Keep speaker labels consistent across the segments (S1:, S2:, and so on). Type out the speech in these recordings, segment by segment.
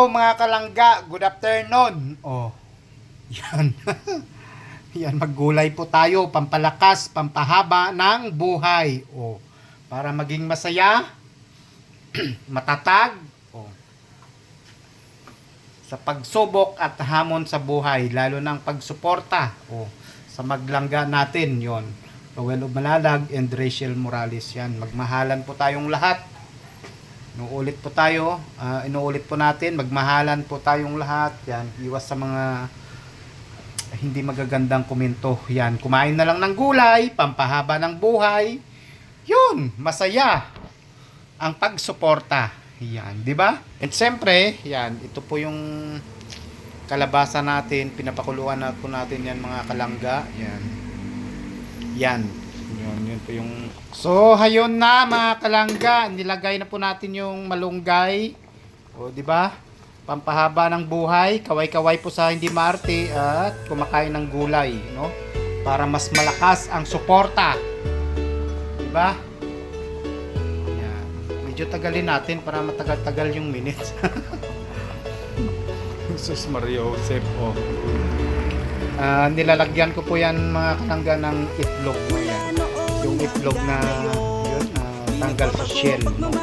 S1: Mga kalangga, good afternoon. Oh, yan. Yan, maggulay po tayo, pampalakas, pampahaba ng buhay. Oh, para maging masaya, matatag, oh, sa pagsubok at hamon sa buhay, lalo ng pagsuporta, oh, sa maglangga natin, yon. Rowel Malalag and Rachel Morales, yan. Magmahalan po tayong lahat. Inuulit po tayo, inuulit po natin, magmahalan po tayong lahat. Yan, iwas sa mga hindi magagandang komento. Yan, kumain na lang ng gulay, pampahaba ng buhay. Yun, masaya ang pagsuporta. Yan, di ba? And siyempre, yan, ito po yung kalabasa natin, pinapakuluan na po natin yan mga kalangga. Yan. Yan. Yun po yung... So, hayon na mga kalangga, nilagay na po natin yung malunggay. O, di ba? Pampahaba ng buhay, kaway-kaway po sa hindi maarte at kumakain ng gulay, no? Para mas malakas ang suporta. Di ba? Yan. Medyo tagalin natin para matagal-tagal yung minutes. Jesus Maria Joseph, oh. Nilalagyan ko po yan mga kalangga ng itlog mo yan. Yung itlog na yun, tanggal sa shell, no?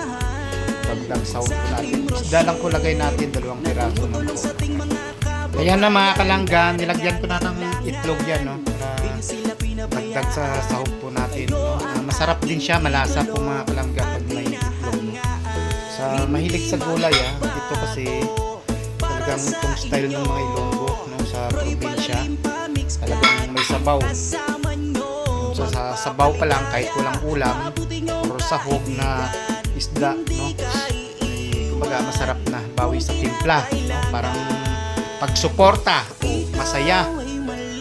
S1: Pagdag sound po natin. Isda lang po lagay natin, 2 piraso na po. Ayan na mga kalangga, nilagyan ko na ng itlog yan, no? Para pagdag sa sahog po natin, no? Masarap din siya, malasa po mga kalangga pag may itlog, no? Sa mahilig sa gulay, ito kasi talagang itong style ng mga Ilonggo, no? Sa probinsya, talagang may sabaw. So, sa sabaw pa lang, kahit walang ulam or sahog na isda, no? Kumbaga masarap na, bawi sa timpla, no? Parang pagsuporta o masaya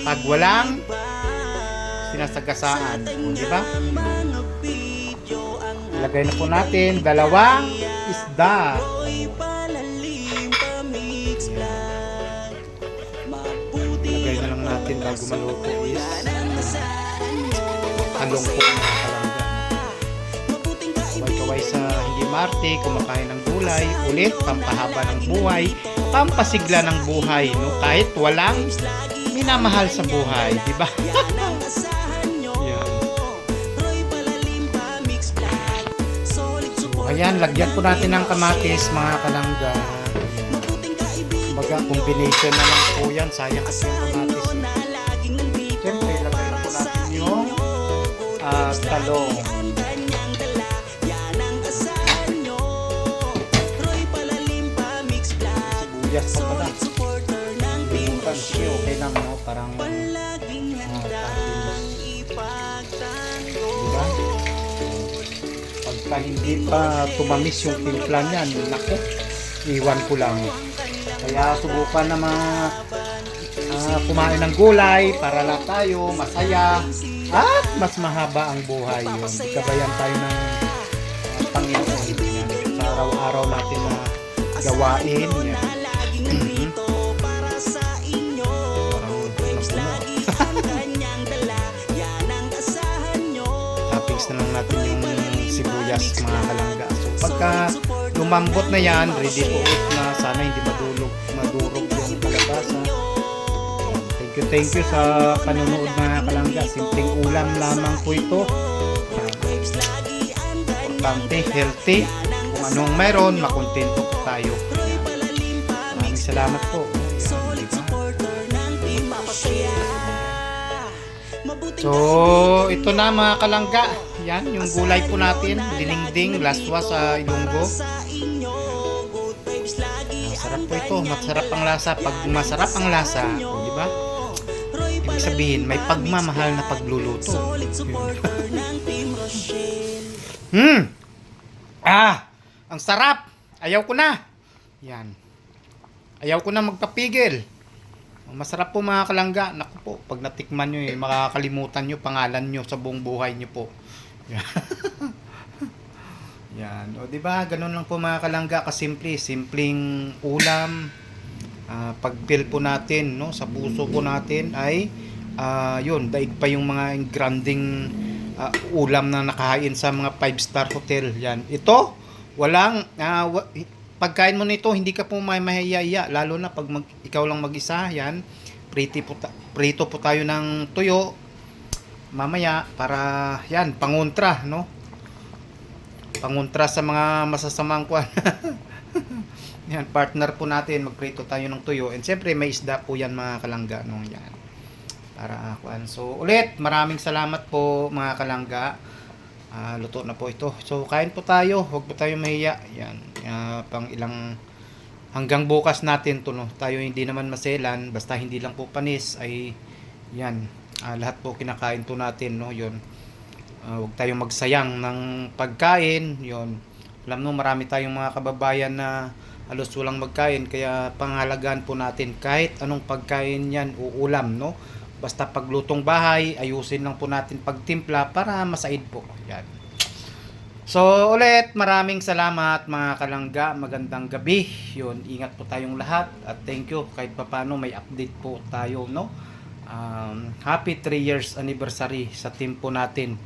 S1: pag walang sinasagasaan, di ba? Ilagay na po natin 2 isda. Ilagay na lang natin bago maluto is talong po mga kalangga. Kaway-kaway sa hindi marte, kumakain ng gulay, ulit, pampahaba ng buhay, pampasigla ng buhay, no? Kahit walang minamahal sa buhay, di ba? Yan. So, ayan, lagyan po natin ng kamatis, mga kalangga. Kumbaga, combination na lang po yan. Sayang kasi yung kamatis. Siyempre, lagay na po natin yung talong. Sibuyas pa pala. Limutan siya, okay lang, no? Parang diba? Pagka hindi pa tumamis yung timpla niyan, naku, iwan ko lang. Kaya subukan na kumain ng gulay para lang tayo masaya at mas mahaba ang buhay. Gabayan tayo ng Panginoon. Yan. Sa araw-araw natin na gawain. Yan. Toppings na lang natin yung sibuyas mga kalangga. So pagka lumambot na yan, ready to eat na. Sana hindi madurog yung kalabasa. Thank you sa panonood mga kalangga. Simpleng ulam lamang po ito. Importante, healthy. Kung anong meron, makontento po tayo. Maraming salamat po. So, ito na mga kalangga. Yan, yung gulay po natin. Dinengdeng, laswa sa Ilonggo. Masarap po ito. Masarap ang lasa. Pag masarap ang lasa, di ba? Ibig sabihin, may pagmamahal na pagluluto. Ang sarap. Ayaw ko na. Yan. Ayaw ko na magpapigil. Masarap po mga kalangga. Naku po, pag natikman nyo, makakalimutan nyo pangalan nyo sa buong buhay nyo po. Yan. Yan. O diba, ganun lang po mga kalangga, kasimple. Simpleng ulam. Pagpil po natin, no, sa puso po natin ay yun, daig pa yung mga granding ulam na nakahain sa mga 5-star hotel. Yan. Ito, walang pagkain mo nito, hindi ka po may mahihiya, lalo na pag ikaw lang mag-isa, yan. Prito po tayo ng tuyo mamaya para yan, pangontra, no? Pangontra sa mga masasamang kwan. Yan, partner po natin, magprito tayo ng tuyo. And siyempre, may isda po yan mga kalangga, no? Yan. Para kwan. So, ulit, maraming salamat po mga kalangga. Luto na po ito. So, kain po tayo. Huwag po tayo mahiya. Yan. Pang ilang hanggang bukas natin to, no? Tayo hindi naman maselan. Basta hindi lang po panis ay yan. Lahat po kinakain po natin, no? Yun. Huwag tayong magsayang ng pagkain. Yun. Alam mo, marami tayong mga kababayan na halos walang magkain. Kaya pangalagaan po natin kahit anong pagkain yan o ulam, no? Basta paglutong bahay, ayusin lang po natin pagtimpla para masaid po. Yan. So, ulit, maraming salamat mga kalangga. Magandang gabi. Yun, ingat po tayong lahat. At thank you kahit papano may update po tayo, no? Happy 3 years anniversary sa team po natin.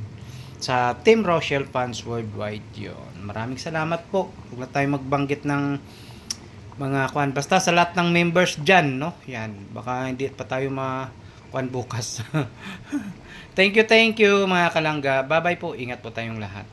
S1: Sa Team Rochelle Fans Worldwide. Yun. Maraming salamat po. Huwag na tayo magbanggit ng mga kwan. Basta sa lahat ng members dyan, no? Yan. Baka hindi pa tayo kwan bukas. Thank you mga kalangga. Bye-bye po. Ingat po tayong lahat.